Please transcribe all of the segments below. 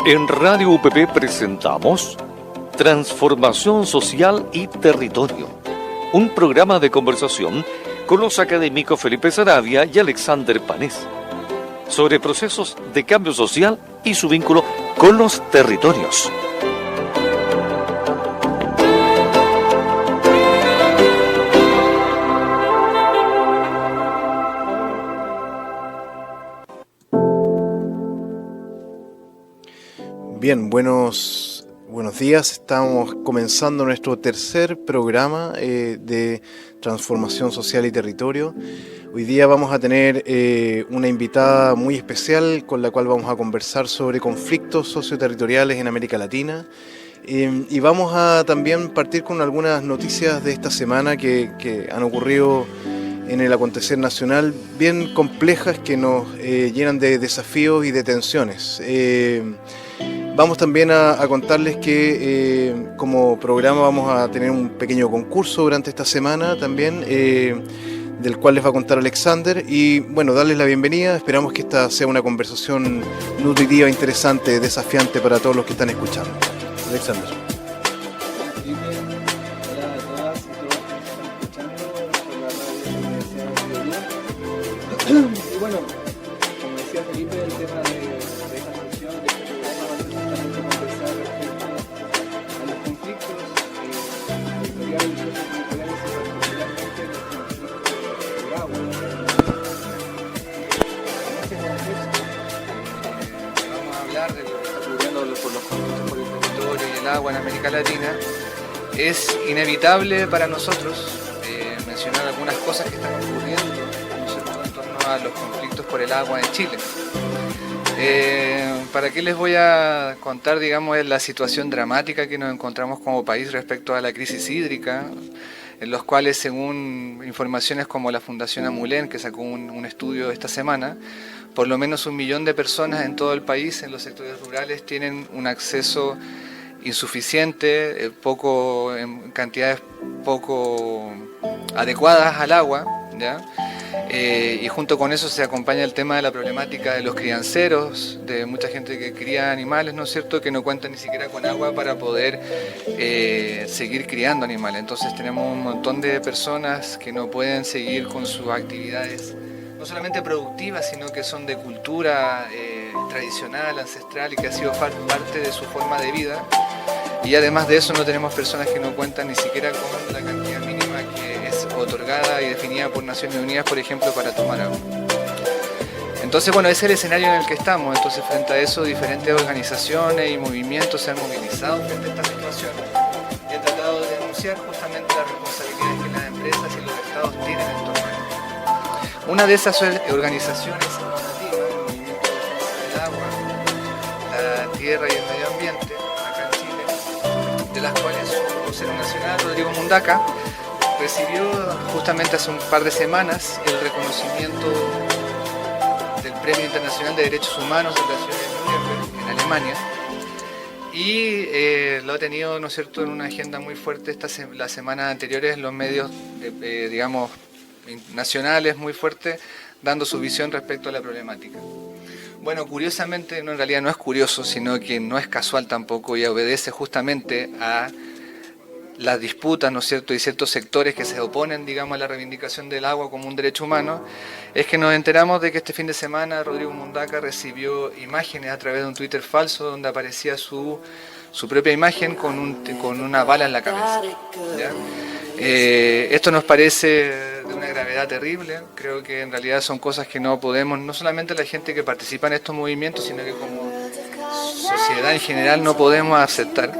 En Radio UPP presentamos Transformación Social y Territorio, un programa de conversación con los académicos Felipe Saravia y Alexander Panés, sobre procesos de cambio social y su vínculo con los territorios. Bien, buenos días. Estamos comenzando nuestro tercer programa de Transformación Social y Territorio. Hoy día vamos a tener una invitada muy especial con la cual vamos a conversar sobre conflictos socioterritoriales en América Latina. Y vamos a también partir con algunas noticias de esta semana que han ocurrido en el acontecer nacional, bien complejas, que nos llenan de desafíos y de tensiones. Vamos también a contarles que como programa vamos a tener un pequeño concurso durante esta semana también, del cual les va a contar Alexander. Y bueno, darles la bienvenida. Esperamos que esta sea una conversación nutritiva, interesante, desafiante para todos los que están escuchando. Alexander. Hola a todas y todos que están escuchando por la radio de la Universidad de Biobío. Y bueno, como decía Felipe, el tema de esta sesión, de este programa, va a ser justamente conversar respecto a los conflictos territoriales y socioterritoriales, y particularmente los conflictos de agua. En este contexto vamos a hablar de lo que está ocurriendo por los conflictos por el territorio y el agua en América Latina. Es inevitable para nosotros mencionar algunas cosas que están ocurriendo, ¿no es cierto?, en torno a los conflictos por el agua en Chile. ¿Para qué les voy a contar, digamos, la situación dramática que nos encontramos como país respecto a la crisis hídrica, en los cuales, según informaciones como la Fundación Amulén, que sacó un estudio esta semana, por lo menos 1 millón de personas en todo el país, en los sectores rurales, tienen un acceso insuficiente, en cantidades poco adecuadas al agua, ¿ya? Y junto con eso se acompaña el tema de la problemática de los crianceros, de mucha gente que cría animales, ¿no es cierto?, que no cuentan ni siquiera con agua para poder seguir criando animales. Entonces tenemos un montón de personas que no pueden seguir con sus actividades, no solamente productivas, sino que son de cultura tradicional, ancestral, y que ha sido parte de su forma de vida. Y además de eso no tenemos personas que no cuentan ni siquiera con la cantidad mínima que es otorgada y definida por Naciones Unidas, por ejemplo, para tomar agua. Entonces, bueno, ese es el escenario en el que estamos. Entonces, frente a eso, diferentes organizaciones y movimientos se han movilizado frente a esta situación y han tratado de denunciar justamente las responsabilidades que las empresas y los estados tienen en torno a esto. Una de esas organizaciones es el Movimiento de Defensa del Agua, la Tierra y el Medio Ambiente, de las cuales su vocero nacional, Rodrigo Mundaca, recibió justamente hace un par de semanas el reconocimiento del Premio Internacional de Derechos Humanos de la ciudad de Nuremberg, en Alemania, y lo ha tenido, ¿no es cierto?, en una agenda muy fuerte las semanas anteriores en los medios, digamos, nacionales, muy fuerte, dando su visión respecto a la problemática. Bueno, curiosamente, en realidad no es curioso, sino que no es casual tampoco, y obedece justamente a las disputas, ¿no es cierto?, y ciertos sectores que se oponen, digamos, a la reivindicación del agua como un derecho humano, es que nos enteramos de que este fin de semana Rodrigo Mundaca recibió imágenes a través de un Twitter falso donde aparecía su propia imagen con una bala en la cabeza, ¿ya? Esto nos parece de una gravedad terrible. Creo que en realidad son cosas que no podemos, no solamente la gente que participa en estos movimientos, sino que como sociedad en general no podemos aceptar.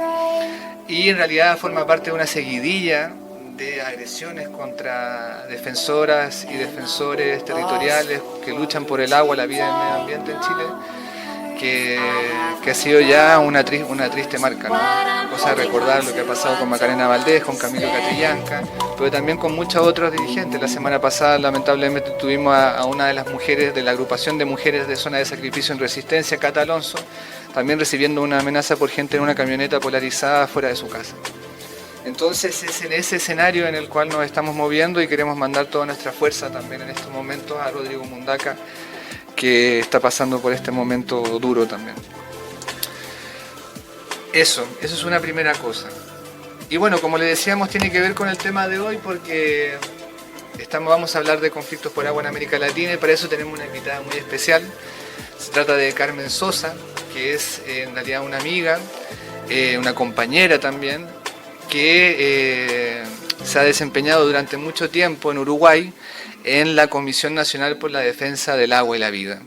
Y en realidad forma parte de una seguidilla de agresiones contra defensoras y defensores territoriales que luchan por el agua, la vida y el medio ambiente en Chile, que ha sido ya una triste marca, ¿no? Cosa de recordar lo que ha pasado con Macarena Valdés, con Camilo Catrillanca, pero también con muchos otros dirigentes. La semana pasada, lamentablemente, tuvimos a una de las mujeres de la agrupación de mujeres de zona de sacrificio en resistencia, Cata Alonso, también recibiendo una amenaza por gente en una camioneta polarizada fuera de su casa. Entonces es en ese escenario en el cual nos estamos moviendo y queremos mandar toda nuestra fuerza también en estos momentos a Rodrigo Mundaca, que está pasando por este momento duro también. Eso es una primera cosa. Y bueno, como le decíamos, tiene que ver con el tema de hoy porque vamos a hablar de conflictos por agua en América Latina y para eso tenemos una invitada muy especial. Se trata de Carmen Sosa, que es en realidad una amiga, una compañera también, que se ha desempeñado durante mucho tiempo en Uruguay en la Comisión Nacional por la Defensa del Agua y la Vida.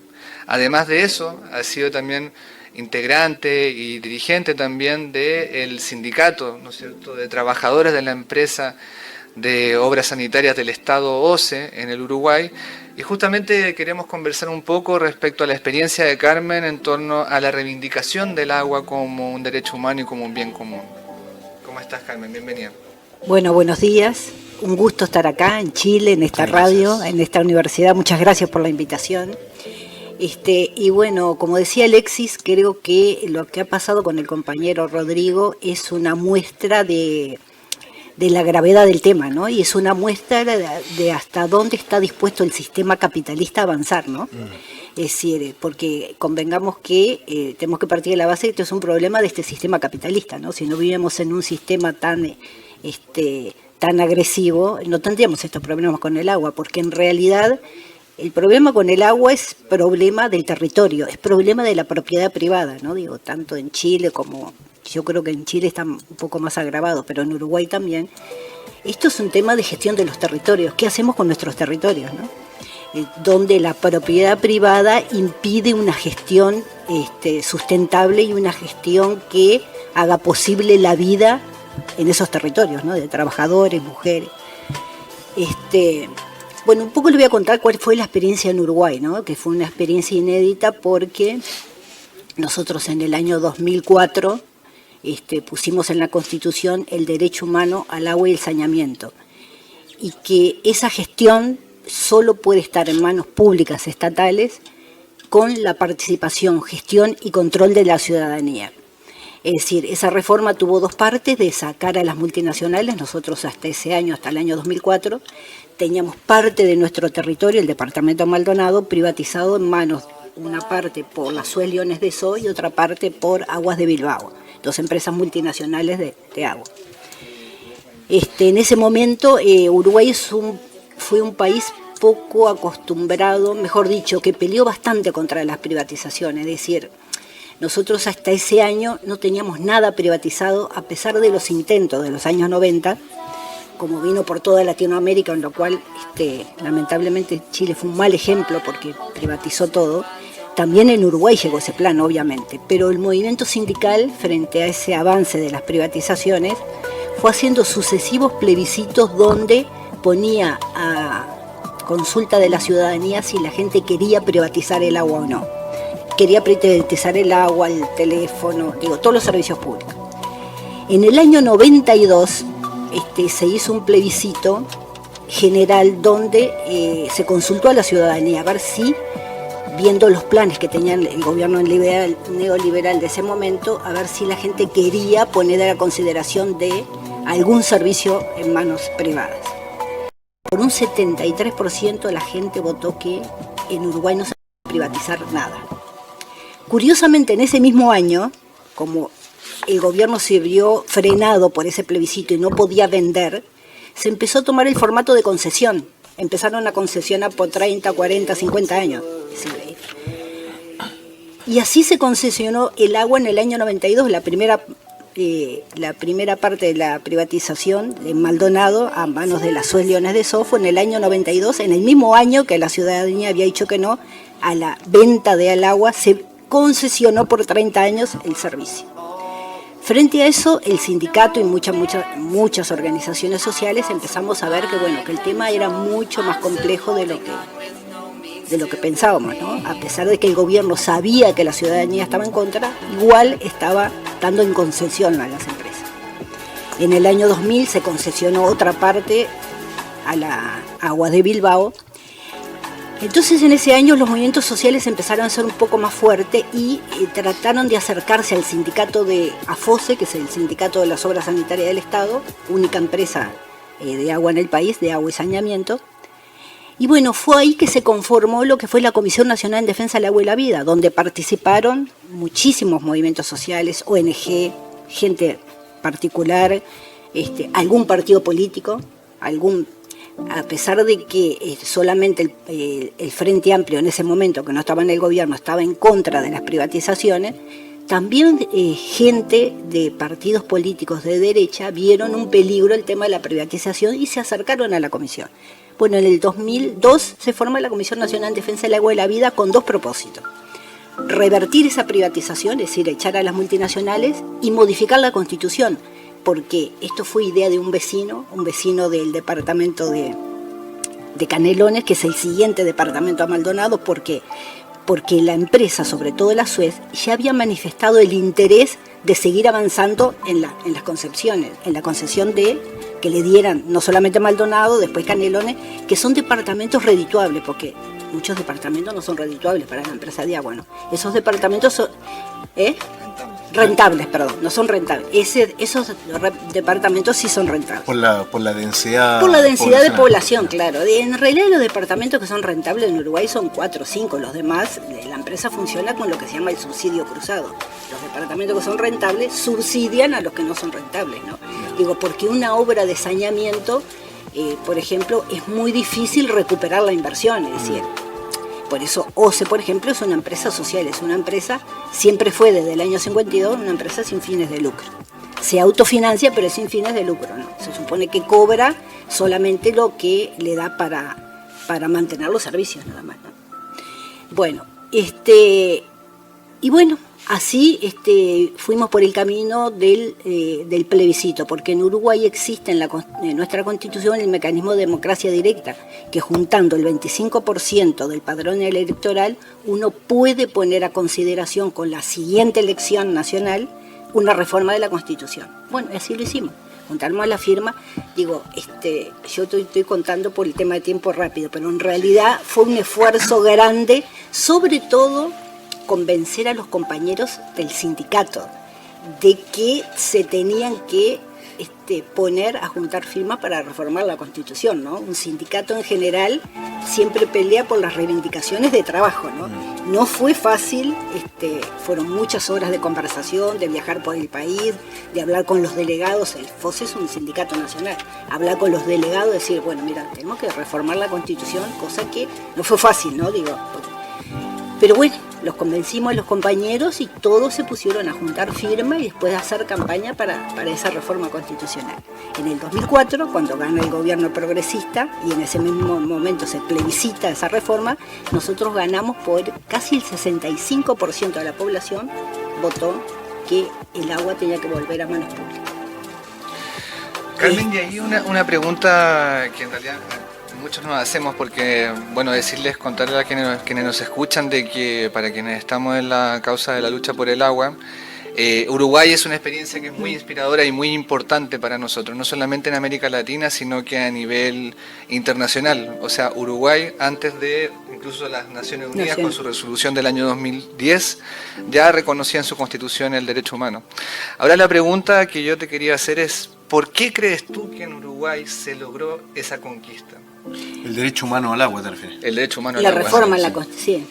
Además de eso, ha sido también integrante y dirigente también del sindicato, ¿no es cierto?, de trabajadores de la empresa de obras sanitarias del Estado OCE en el Uruguay. Y justamente queremos conversar un poco respecto a la experiencia de Carmen en torno a la reivindicación del agua como un derecho humano y como un bien común. ¿Cómo estás, Carmen? Bienvenida. Bueno, buenos días. Un gusto estar acá en Chile, en esta radio, en esta universidad. Muchas gracias por la invitación. Y bueno, como decía Alexis, creo que lo que ha pasado con el compañero Rodrigo es una muestra de la gravedad del tema, ¿no? Y es una muestra de hasta dónde está dispuesto el sistema capitalista a avanzar, ¿no? Es decir, porque convengamos que tenemos que partir de la base de que esto es un problema de este sistema capitalista, ¿no? Si no vivimos en un sistema tan agresivo, no tendríamos estos problemas con el agua, porque en realidad el problema con el agua es problema del territorio, es problema de la propiedad privada, ¿no? Digo, tanto en Chile como, yo creo que en Chile está un poco más agravado, pero en Uruguay también. Esto es un tema de gestión de los territorios. ¿Qué hacemos con nuestros territorios, no? Donde la propiedad privada impide una gestión sustentable y una gestión que haga posible la vida en esos territorios, ¿no? De trabajadores, mujeres. Bueno, un poco les voy a contar cuál fue la experiencia en Uruguay, ¿no? Que fue una experiencia inédita porque nosotros en el año 2004 pusimos en la Constitución el derecho humano al agua y el saneamiento. Y que esa gestión solo puede estar en manos públicas estatales con la participación, gestión y control de la ciudadanía. Es decir, esa reforma tuvo dos partes, de sacar a las multinacionales. Nosotros hasta ese año, hasta el año 2004, teníamos parte de nuestro territorio, el departamento de Maldonado, privatizado en manos, una parte por la Suez Leones de So y otra parte por Aguas de Bilbao, dos empresas multinacionales de agua. En ese momento Uruguay fue un país poco acostumbrado, mejor dicho, que peleó bastante contra las privatizaciones, es decir, nosotros hasta ese año no teníamos nada privatizado, a pesar de los intentos de los años 90, como vino por toda Latinoamérica, en lo cual lamentablemente Chile fue un mal ejemplo porque privatizó todo. También en Uruguay llegó ese plan, obviamente, pero el movimiento sindical, frente a ese avance de las privatizaciones, fue haciendo sucesivos plebiscitos donde ponía a consulta de la ciudadanía si la gente quería privatizar el agua o no. Quería privatizar el agua, el teléfono, todos los servicios públicos. En el año 92 se hizo un plebiscito general donde se consultó a la ciudadanía a ver si, viendo los planes que tenía el gobierno neoliberal de ese momento, a ver si la gente quería poner a la consideración de algún servicio en manos privadas. Por un 73% la gente votó que en Uruguay no se podía privatizar nada. Curiosamente, en ese mismo año, como el gobierno se vio frenado por ese plebiscito y no podía vender, se empezó a tomar el formato de concesión. Empezaron a concesionar por 30, 40, 50 años. Y así se concesionó el agua en el año 92, la primera parte de la privatización de Maldonado a manos de la Suez Leones de So fue en el año 92, en el mismo año que la ciudadanía había dicho que no a la venta del agua, se concesionó por 30 años el servicio. Frente a eso, el sindicato y muchas organizaciones sociales empezamos a ver que el tema era mucho más complejo de lo que pensábamos, ¿no? A pesar de que el gobierno sabía que la ciudadanía estaba en contra, igual estaba dando en concesión a las empresas. En el año 2000 se concesionó otra parte a la Aguas de Bilbao. Entonces en ese año los movimientos sociales empezaron a ser un poco más fuertes y trataron de acercarse al sindicato de AFOSE, que es el sindicato de las obras sanitarias del Estado, única empresa de agua en el país, de agua y saneamiento. Y bueno, fue ahí que se conformó lo que fue la Comisión Nacional en Defensa del Agua y la Vida, donde participaron muchísimos movimientos sociales, ONG, gente particular, algún partido político, a pesar de que solamente el Frente Amplio en ese momento, que no estaba en el gobierno, estaba en contra de las privatizaciones, también gente de partidos políticos de derecha vieron un peligro el tema de la privatización y se acercaron a la comisión. Bueno, en el 2002 se forma la Comisión Nacional de Defensa del Agua y la Vida con dos propósitos: revertir esa privatización, es decir, echar a las multinacionales, y modificar la Constitución, porque esto fue idea de un vecino del departamento de Canelones, que es el siguiente departamento a Maldonado, porque la empresa, sobre todo la Suez, ya había manifestado el interés de seguir avanzando en las concesiones, en la concesión que le dieran no solamente Maldonado, después Canelones, que son departamentos redituables, porque muchos departamentos no son redituables para la empresa de agua, ¿no? Esos departamentos son rentables, no son rentables. Esos departamentos sí son rentables. Por la densidad. Por la densidad de población, claro. En realidad los departamentos que son rentables en Uruguay son 4 o 5. Los demás, la empresa funciona con lo que se llama el subsidio cruzado. Los departamentos que son rentables subsidian a los que no son rentables, ¿no? Digo, porque una obra de saneamiento, por ejemplo, es muy difícil recuperar la inversión, es decir. Por eso OCE, por ejemplo, es una empresa social, es una empresa, siempre fue desde el año 52, una empresa sin fines de lucro. Se autofinancia, pero sin fines de lucro, ¿no? Se supone que cobra solamente lo que le da para mantener los servicios, nada más, ¿no? Bueno, y bueno, así fuimos por el camino del plebiscito, porque en Uruguay existe en nuestra Constitución el mecanismo de democracia directa, que juntando el 25% del padrón electoral, uno puede poner a consideración con la siguiente elección nacional una reforma de la Constitución. Bueno, así lo hicimos. Juntamos la firma, digo, yo estoy contando por el tema de tiempo rápido, pero en realidad fue un esfuerzo grande, sobre todo convencer a los compañeros del sindicato de que se tenían que poner a juntar firmas para reformar la Constitución, ¿no? Un sindicato en general siempre pelea por las reivindicaciones de trabajo, ¿no? No fue fácil, fueron muchas horas de conversación, de viajar por el país, de hablar con los delegados. El FOSE es un sindicato nacional. Hablar con los delegados, decir, bueno, mira, tenemos que reformar la Constitución, cosa que no fue fácil, ¿no? Digo, pero bueno, los convencimos a los compañeros y todos se pusieron a juntar firmas y después a hacer campaña para esa reforma constitucional. En el 2004, cuando gana el gobierno progresista y en ese mismo momento se plebiscita esa reforma, nosotros ganamos por casi el 65% de la población votó que el agua tenía que volver a manos públicas. Carmen, y ahí una pregunta que en realidad muchos nos hacemos, porque, bueno, contarle a quienes nos escuchan de que para quienes estamos en la causa de la lucha por el agua, Uruguay es una experiencia que es muy inspiradora y muy importante para nosotros, no solamente en América Latina, sino que a nivel internacional. O sea, Uruguay, antes de incluso las Naciones Unidas, con su resolución del año 2010, ya reconocía en su constitución el derecho humano. Ahora la pregunta que yo te quería hacer es, ¿por qué crees tú que en Uruguay se logró esa conquista? El derecho humano al agua, ¿te refieres? El derecho humano al agua. La reforma en la Constitución.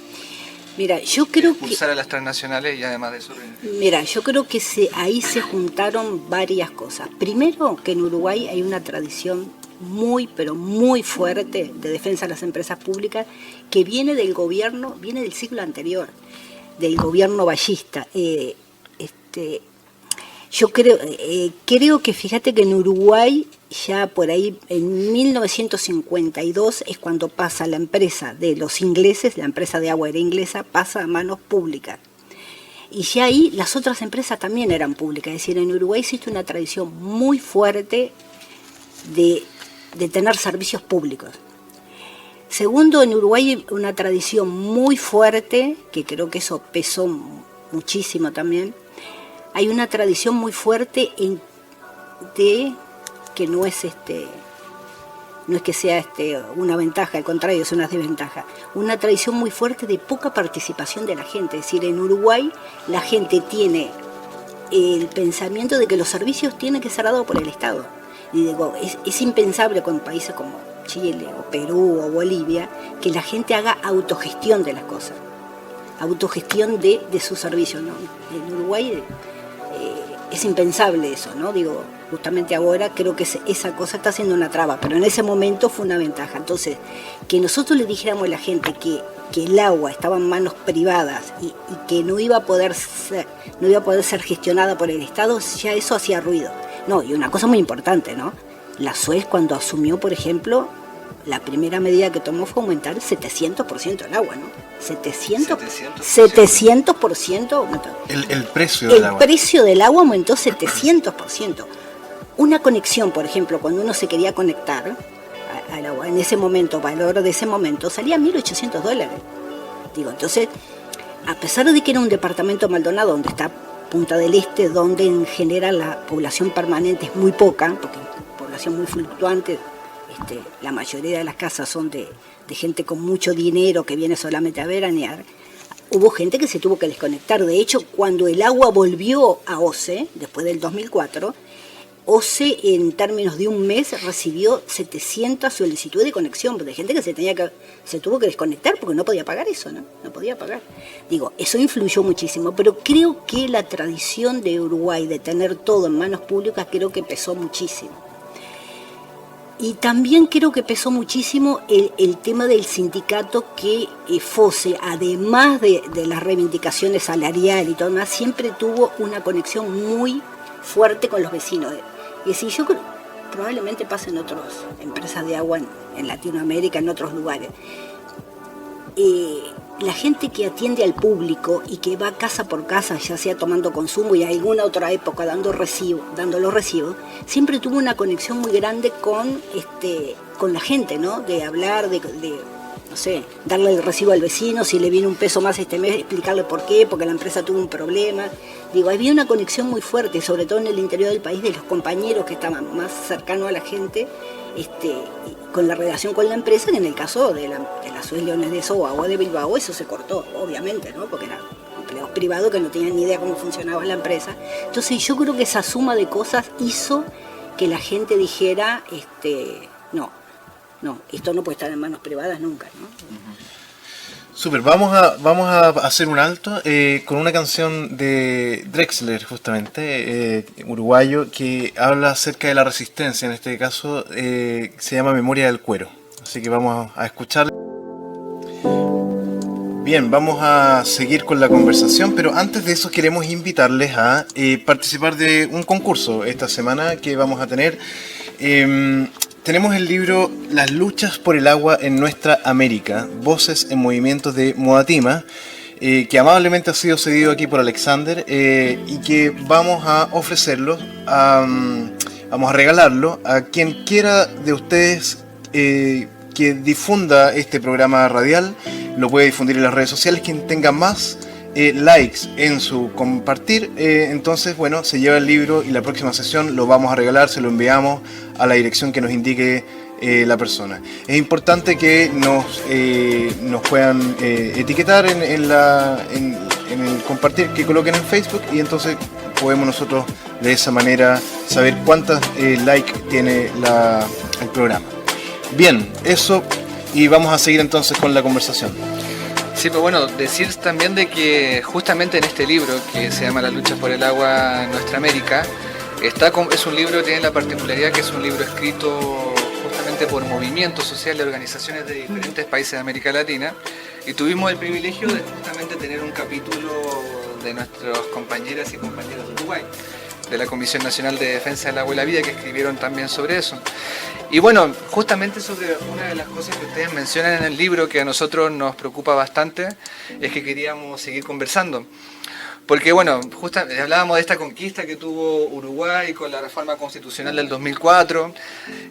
Mira, yo creo que expulsar a las transnacionales y además de eso. Mira, yo creo que ahí se juntaron varias cosas. Primero, que en Uruguay hay una tradición muy, pero muy fuerte de defensa de las empresas públicas que viene del gobierno, viene del siglo anterior, del gobierno ballista. Yo creo que fíjate que en Uruguay ya por ahí en 1952 es cuando pasa la empresa de los ingleses, la empresa de agua era inglesa, pasa a manos públicas. Y ya ahí las otras empresas también eran públicas, es decir, en Uruguay existe una tradición muy fuerte de tener servicios públicos. Segundo, en Uruguay hay una tradición muy fuerte, que creo que eso pesó muchísimo también, hay una tradición muy fuerte de que no es que sea una ventaja, al contrario, es una desventaja. Una tradición muy fuerte de poca participación de la gente. Es decir, en Uruguay la gente tiene el pensamiento de que los servicios tienen que ser dados por el Estado. Y digo, es impensable con países como Chile o Perú o Bolivia que la gente haga autogestión de las cosas, autogestión de sus servicios, ¿no? En Uruguay es impensable eso, ¿no? Digo, justamente ahora creo que esa cosa está siendo una traba, pero en ese momento fue una ventaja. Entonces, que nosotros le dijéramos a la gente que el agua estaba en manos privadas y que no iba a poder ser gestionada por el Estado, ya eso hacía ruido. No, y una cosa muy importante, ¿no? La Suez cuando asumió, por ejemplo, la primera medida que tomó fue aumentar el 700% el agua, ¿no? 700% aumentó. El precio del agua. El precio del agua aumentó 700%. Una conexión, por ejemplo, cuando uno se quería conectar al agua, en ese momento, valor de ese momento, salía $1.800. Digo, entonces, a pesar de que era un departamento Maldonado, donde está Punta del Este, donde en general la población permanente es muy poca, porque es población muy fluctuante, la mayoría de las casas son de gente con mucho dinero que viene solamente a veranear, hubo gente que se tuvo que desconectar. De hecho, cuando el agua volvió a OCE, después del 2004, OCE en términos de un mes recibió 700 solicitudes de conexión de gente que se tuvo que desconectar porque no podía pagar eso, ¿no? No podía pagar. Digo, eso influyó muchísimo, pero creo que la tradición de Uruguay de tener todo en manos públicas creo que pesó muchísimo. Y también creo que pesó muchísimo el tema del sindicato que FOSE, además de las reivindicaciones salariales y todo demás, siempre tuvo una conexión muy fuerte con los vecinos. Es decir, yo creo probablemente pasa en otras empresas de agua en Latinoamérica, en otros lugares. La gente que atiende al público y que va casa por casa, ya sea tomando consumo y en alguna otra época dando los recibos, siempre tuvo una conexión muy grande con la gente, ¿no? De hablar, de no sé, darle el recibo al vecino, si le viene un peso más este mes, explicarle por qué, porque la empresa tuvo un problema. Digo, había una conexión muy fuerte, sobre todo en el interior del país, de los compañeros que estaban más cercanos a la gente, con la relación con la empresa, que en el caso de la Suez Leones de eso o Agua de Bilbao, eso se cortó, obviamente, ¿no? Porque eran empleados privados que no tenían ni idea cómo funcionaba la empresa. Entonces yo creo que esa suma de cosas hizo que la gente dijera, no, esto no puede estar en manos privadas nunca, ¿no? Súper, vamos a hacer un alto con una canción de Drexler, justamente, uruguayo, que habla acerca de la resistencia. En este caso se llama Memoria del Cuero. Así que vamos a escucharla. Bien, vamos a seguir con la conversación, pero antes de eso queremos invitarles a participar de un concurso esta semana que vamos a tener. Tenemos el libro Las luchas por el agua en nuestra América, Voces en Movimientos de Modatima, que amablemente ha sido cedido aquí por Alexander y que vamos a ofrecerlo, vamos a regalarlo a quien quiera de ustedes que difunda este programa radial, lo puede difundir en las redes sociales, quien tenga más likes en su compartir, entonces bueno, se lleva el libro y la próxima sesión lo vamos a regalar, se lo enviamos a la dirección que nos indique la persona. Es importante que nos puedan etiquetar en el compartir que coloquen en Facebook y entonces podemos nosotros de esa manera saber cuántas likes tiene el programa. Bien, eso, y vamos a seguir entonces con la conversación. Sí, pero bueno, decir también de que justamente en este libro que se llama Las luchas por el agua en nuestra América, es un libro que tiene la particularidad que es un libro escrito justamente por movimientos sociales, organizaciones de diferentes países de América Latina, y tuvimos el privilegio de justamente tener un capítulo de nuestros compañeras y compañeros de Uruguay, de la Comisión Nacional de Defensa del Agua y la Vida, que escribieron también sobre eso. Y bueno, justamente sobre una de las cosas que ustedes mencionan en el libro que a nosotros nos preocupa bastante, es que queríamos seguir conversando. Porque bueno, justamente hablábamos de esta conquista que tuvo Uruguay con la reforma constitucional del 2004,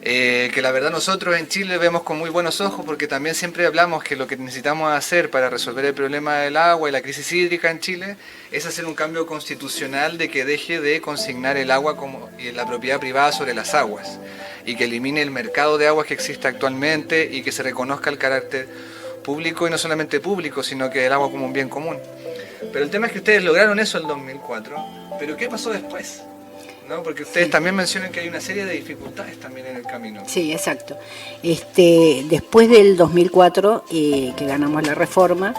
que la verdad nosotros en Chile vemos con muy buenos ojos, porque también siempre hablamos que lo que necesitamos hacer para resolver el problema del agua y la crisis hídrica en Chile es hacer un cambio constitucional de que deje de consignar el agua como la propiedad privada sobre las aguas y que elimine el mercado de aguas que existe actualmente y que se reconozca el carácter público, y no solamente público, sino que el agua como un bien común. Pero el tema es que ustedes lograron eso en el 2004, pero ¿qué pasó después? ¿No? Porque ustedes también mencionan que hay una serie de dificultades también en el camino. Sí, exacto. Después del 2004, que ganamos la reforma,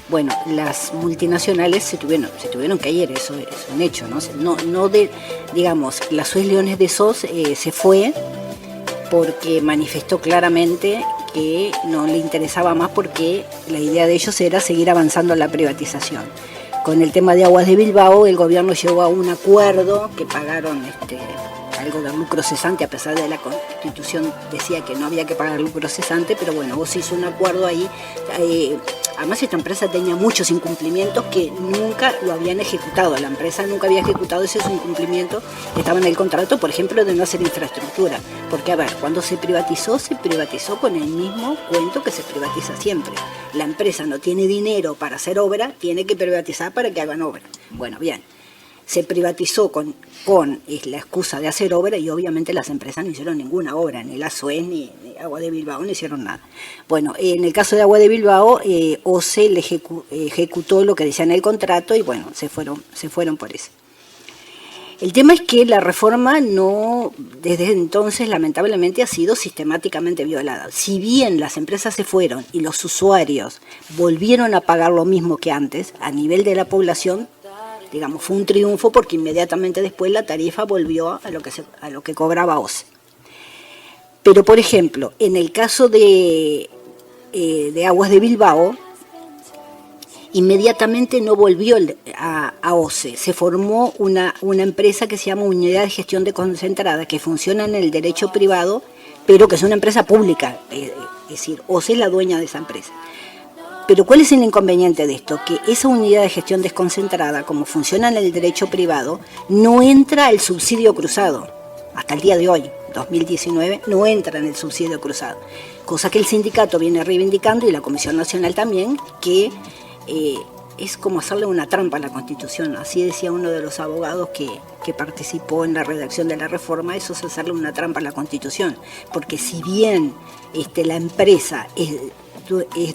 Bueno, las multinacionales se tuvieron que ir, eso es un hecho, ¿no? Digamos, la Suez Leones de SOS se fue porque manifestó claramente que no le interesaba más, porque la idea de ellos era seguir avanzando en la privatización. Con el tema de Aguas de Bilbao, el gobierno llegó a un acuerdo que pagaron algo de lucro cesante, a pesar de la Constitución decía que no había que pagar lucro cesante, pero bueno, vos hizo un acuerdo ahí. Además, esta empresa tenía muchos incumplimientos que nunca lo habían ejecutado. La empresa nunca había ejecutado esos incumplimientos que estaban en el contrato, por ejemplo, de no hacer infraestructura. Porque, a ver, cuando se privatizó con el mismo cuento que se privatiza siempre. La empresa no tiene dinero para hacer obra, tiene que privatizar para que hagan obra. Bueno, bien. Se privatizó con la excusa de hacer obra, y obviamente las empresas no hicieron ninguna obra, ni la Suez ni Agua de Bilbao no hicieron nada. Bueno, en el caso de Agua de Bilbao, OCE le ejecutó lo que decía en el contrato y bueno, se fueron por eso. El tema es que la reforma desde entonces lamentablemente ha sido sistemáticamente violada. Si bien las empresas se fueron y los usuarios volvieron a pagar lo mismo que antes, a nivel de la población, digamos, fue un triunfo, porque inmediatamente después la tarifa volvió a lo que cobraba OCE. Pero, por ejemplo, en el caso de Aguas de Bilbao, inmediatamente no volvió a OCE. Se formó una empresa que se llama Unidad de Gestión Desconcentrada, que funciona en el derecho privado, pero que es una empresa pública. Es decir, OCE es la dueña de esa empresa. Pero ¿cuál es el inconveniente de esto? Que esa unidad de gestión desconcentrada, como funciona en el derecho privado, no entra el subsidio cruzado. Hasta el día de hoy, 2019, no entra en el subsidio cruzado. Cosa que el sindicato viene reivindicando, y la Comisión Nacional también, que es como hacerle una trampa a la Constitución. Así decía uno de los abogados que participó en la redacción de la reforma: eso es hacerle una trampa a la Constitución. Porque si bien la empresa es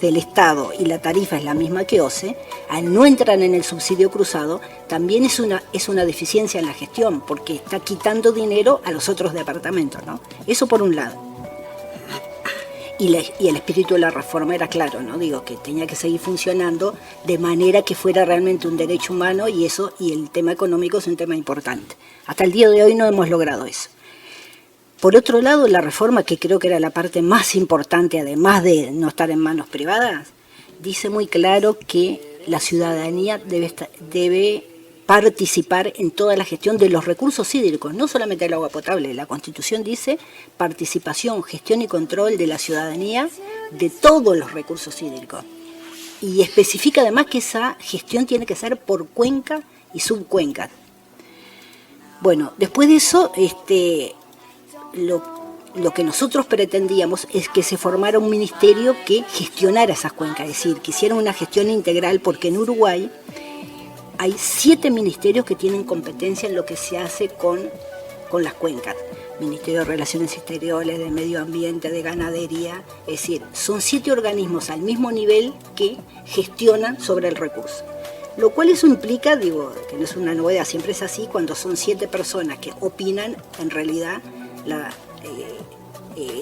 del Estado y la tarifa es la misma que OCE, al no entrar en el subsidio cruzado, también es una deficiencia en la gestión, porque está quitando dinero a los otros departamentos, ¿no? Eso por un lado. Y el espíritu de la reforma era claro, ¿no? Digo, que tenía que seguir funcionando de manera que fuera realmente un derecho humano, y el tema económico es un tema importante. Hasta el día de hoy no hemos logrado eso. Por otro lado, la reforma, que creo que era la parte más importante, además de no estar en manos privadas, dice muy claro que la ciudadanía debe participar en toda la gestión de los recursos hídricos, no solamente del agua potable. La Constitución dice participación, gestión y control de la ciudadanía de todos los recursos hídricos. Y especifica además que esa gestión tiene que ser por cuenca y subcuenca. Bueno, después de eso, lo que nosotros pretendíamos es que se formara un ministerio que gestionara esas cuencas, es decir, que hiciera una gestión integral, porque en Uruguay hay 7 ministerios que tienen competencia en lo que se hace con las cuencas. Ministerio de Relaciones Exteriores, de Medio Ambiente, de Ganadería, es decir, son 7 organismos al mismo nivel que gestionan sobre el recurso. Lo cual eso implica, digo, que no es una novedad, siempre es así, cuando son 7 personas que opinan, en realidad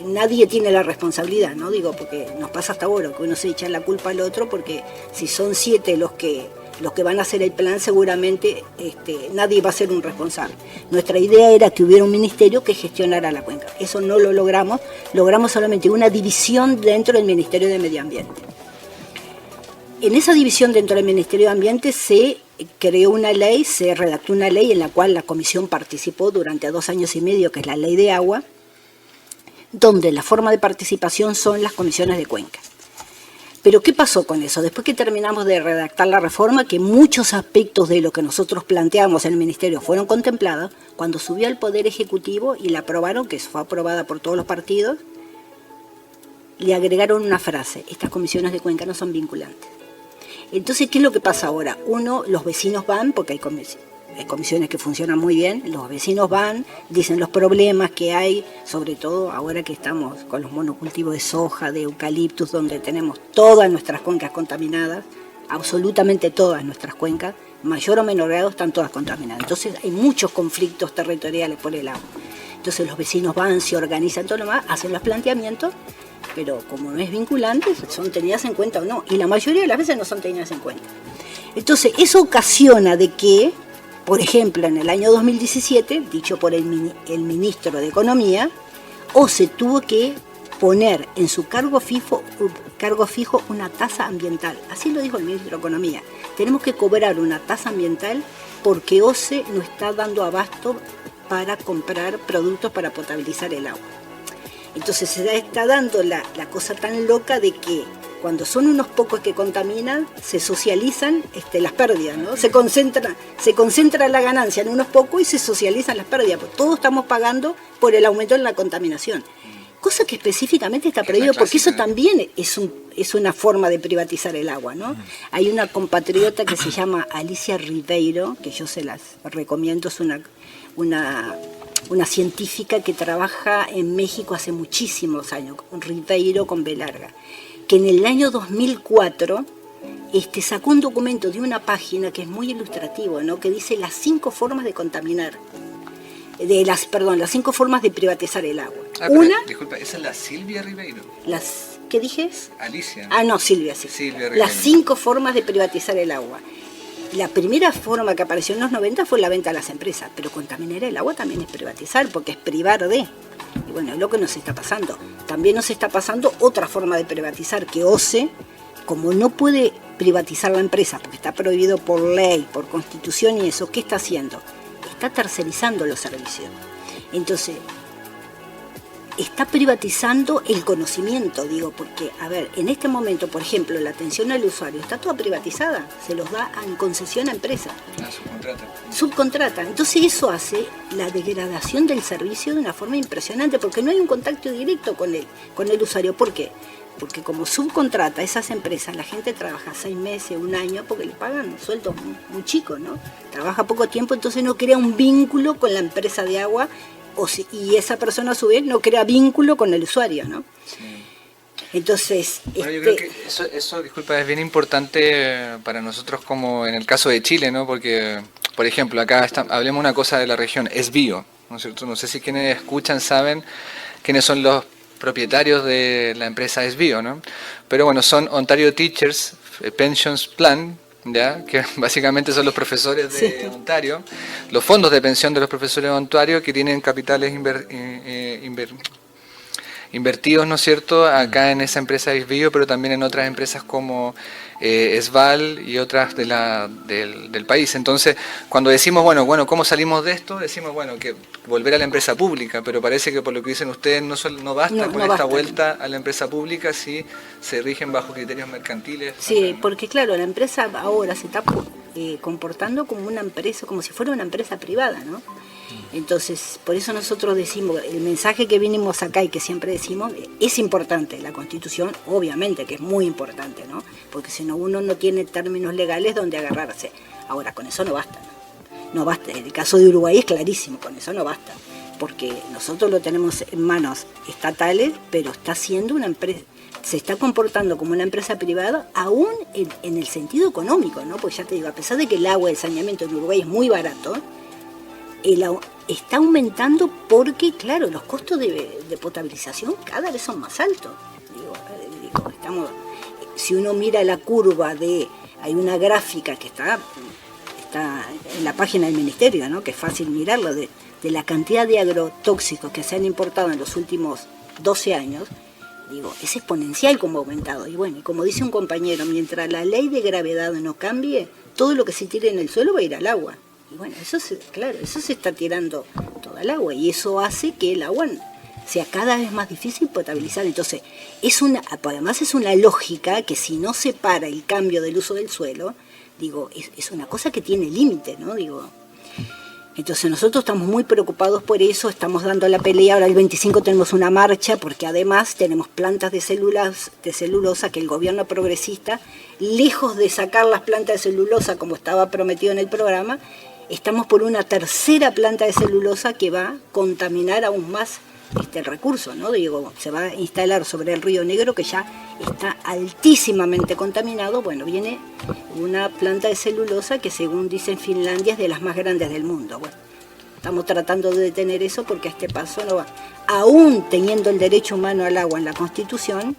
nadie tiene la responsabilidad, ¿no? Digo, porque nos pasa hasta ahora, que uno se echa la culpa al otro, porque si son 7 los que van a hacer el plan, seguramente nadie va a ser un responsable. Nuestra idea era que hubiera un ministerio que gestionara la cuenca. Eso no lo logramos solamente una división dentro del Ministerio de Medio Ambiente. En esa división dentro del Ministerio de Ambiente se creó una ley, se redactó una ley en la cual la comisión participó durante 2 años y medio, que es la Ley de Agua, donde la forma de participación son las comisiones de cuenca. Pero ¿qué pasó con eso? Después que terminamos de redactar la reforma, que muchos aspectos de lo que nosotros planteamos en el Ministerio fueron contemplados, cuando subió al Poder Ejecutivo y la aprobaron, que fue aprobada por todos los partidos, le agregaron una frase: estas comisiones de cuenca no son vinculantes. Entonces, ¿qué es lo que pasa ahora? Los vecinos van, porque hay comisiones que funcionan muy bien, los vecinos van, dicen los problemas que hay, sobre todo ahora que estamos con los monocultivos de soja, de eucaliptus, donde tenemos todas nuestras cuencas contaminadas, absolutamente todas nuestras cuencas, mayor o menor grado, están todas contaminadas. Entonces hay muchos conflictos territoriales por el agua. Entonces los vecinos van, se organizan, todo lo más, hacen los planteamientos, pero como no es vinculante, son tenidas en cuenta o no, y la mayoría de las veces no son tenidas en cuenta. Entonces, eso ocasiona de que, por ejemplo, en el año 2017, dicho por el ministro de Economía, OCE tuvo que poner en su cargo fijo una tasa ambiental. Así lo dijo el ministro de Economía. Tenemos que cobrar una tasa ambiental porque OCE no está dando abasto para comprar productos para potabilizar el agua. Entonces se está dando la cosa tan loca de que cuando son unos pocos que contaminan, se socializan las pérdidas, ¿no? Se concentra la ganancia en unos pocos y se socializan las pérdidas, porque todos estamos pagando por el aumento en la contaminación. Cosa que específicamente está prohibido, porque eso también es una forma de privatizar el agua, ¿no? Hay una compatriota que se llama Alicia Ribeiro, que yo se las recomiendo, es una científica que trabaja en México hace muchísimos años, Ribeiro con B larga, que en el año 2004 sacó un documento de una página que es muy ilustrativo, ¿no? Que dice las 5 formas de contaminar, las 5 formas de privatizar el agua. Disculpa, esa es la Silvia Ribeiro. ¿Qué dije? Alicia. No, Silvia, sí. Silvia Ribeiro. Las 5 formas de privatizar el agua. La primera forma que apareció en los 90 fue la venta a las empresas, pero contaminar el agua también es privatizar, porque es privar de. Y bueno, es lo que nos está pasando. También nos está pasando otra forma de privatizar, que OCE, como no puede privatizar la empresa, porque está prohibido por ley, por constitución y eso, ¿qué está haciendo? Está tercerizando los servicios. Entonces, está privatizando el conocimiento, porque, a ver, en este momento, por ejemplo, la atención al usuario está toda privatizada, se los da en concesión a empresas. Subcontrata. Entonces eso hace la degradación del servicio de una forma impresionante, porque no hay un contacto directo con el usuario. ¿Por qué? Porque como subcontrata a esas empresas, la gente trabaja 6 meses, 1 año, porque le pagan sueldos muy chicos, ¿no? Trabaja poco tiempo, entonces no crea un vínculo con la empresa de agua, y esa persona a su vez no crea vínculo con el usuario, ¿no? Sí. Entonces, bueno, yo creo que eso, disculpa, es bien importante para nosotros, como en el caso de Chile, ¿no? Porque, por ejemplo, acá hablemos una cosa de la región, es bio, ¿no es cierto? No sé si quienes escuchan saben quiénes son los propietarios de la empresa Esbio, ¿no? Pero bueno, son Ontario Teachers Pensions Plan, ¿ya? Que básicamente son los profesores de Ontario, los fondos de pensión de los profesores de Ontario, que tienen capitales invertidos, ¿no es cierto?, acá en esa empresa Esbio, pero también en otras empresas como Esval y otras del país. Entonces, cuando decimos, bueno, ¿cómo salimos de esto? Decimos, bueno, que volver a la empresa pública, pero parece que por lo que dicen ustedes no basta con esta vuelta a la empresa pública si se rigen bajo criterios mercantiles. Sí, porque claro, la empresa ahora se está comportando como una empresa, como si fuera una empresa privada, ¿no? Entonces, por eso nosotros decimos, el mensaje que vinimos acá y que siempre decimos, es importante, la Constitución, obviamente que es muy importante, ¿no? Porque si no, uno no tiene términos legales donde agarrarse. Ahora, con eso no basta, ¿no? No basta, el caso de Uruguay es clarísimo, con eso no basta, porque nosotros lo tenemos en manos estatales, pero está siendo una empresa, se está comportando como una empresa privada, aún en el sentido económico, ¿no? Pues ya te digo, a pesar de que el agua, el saneamiento en Uruguay es muy barato, está aumentando porque, claro, los costos de potabilización cada vez son más altos. Si uno mira la curva hay una gráfica que está en la página del Ministerio, ¿no? Que es fácil mirarlo, de la cantidad de agrotóxicos que se han importado en los últimos 12 años, es exponencial como ha aumentado. Y bueno, y como dice un compañero, mientras la ley de gravedad no cambie, todo lo que se tire en el suelo va a ir al agua. Y bueno, eso se está tirando toda el agua, y eso hace que el agua sea cada vez más difícil potabilizar. Entonces, además es una lógica que si no se para el cambio del uso del suelo, es una cosa que tiene límite, ¿no? Entonces nosotros estamos muy preocupados por eso, estamos dando la pelea. Ahora el 25 tenemos una marcha, porque además tenemos plantas de celulosa que el gobierno progresista, lejos de sacar las plantas de celulosa como estaba prometido en el programa, estamos por una tercera planta de celulosa que va a contaminar aún más el recurso, ¿no? Se va a instalar sobre el Río Negro, que ya está altísimamente contaminado. Bueno, viene una planta de celulosa que, según dicen Finlandia, es de las más grandes del mundo. Bueno, estamos tratando de detener eso porque a este paso no va. Aún teniendo el derecho humano al agua en la Constitución,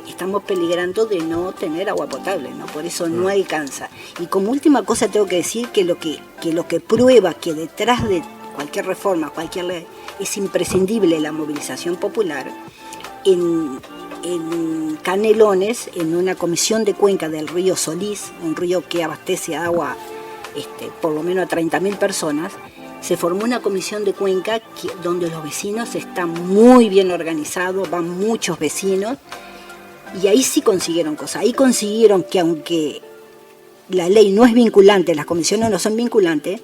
estamos peligrando de no tener agua potable, ¿no? Por eso no alcanza. Y como última cosa tengo que decir que lo que prueba que detrás de cualquier reforma, cualquier ley, es imprescindible la movilización popular. En Canelones, en una comisión de cuenca del río Solís, un río que abastece agua por lo menos a 30.000 personas, se formó una comisión de cuenca donde los vecinos están muy bien organizados, van muchos vecinos, y ahí sí consiguieron cosas. Ahí consiguieron que, aunque la ley no es vinculante, las comisiones no son vinculantes,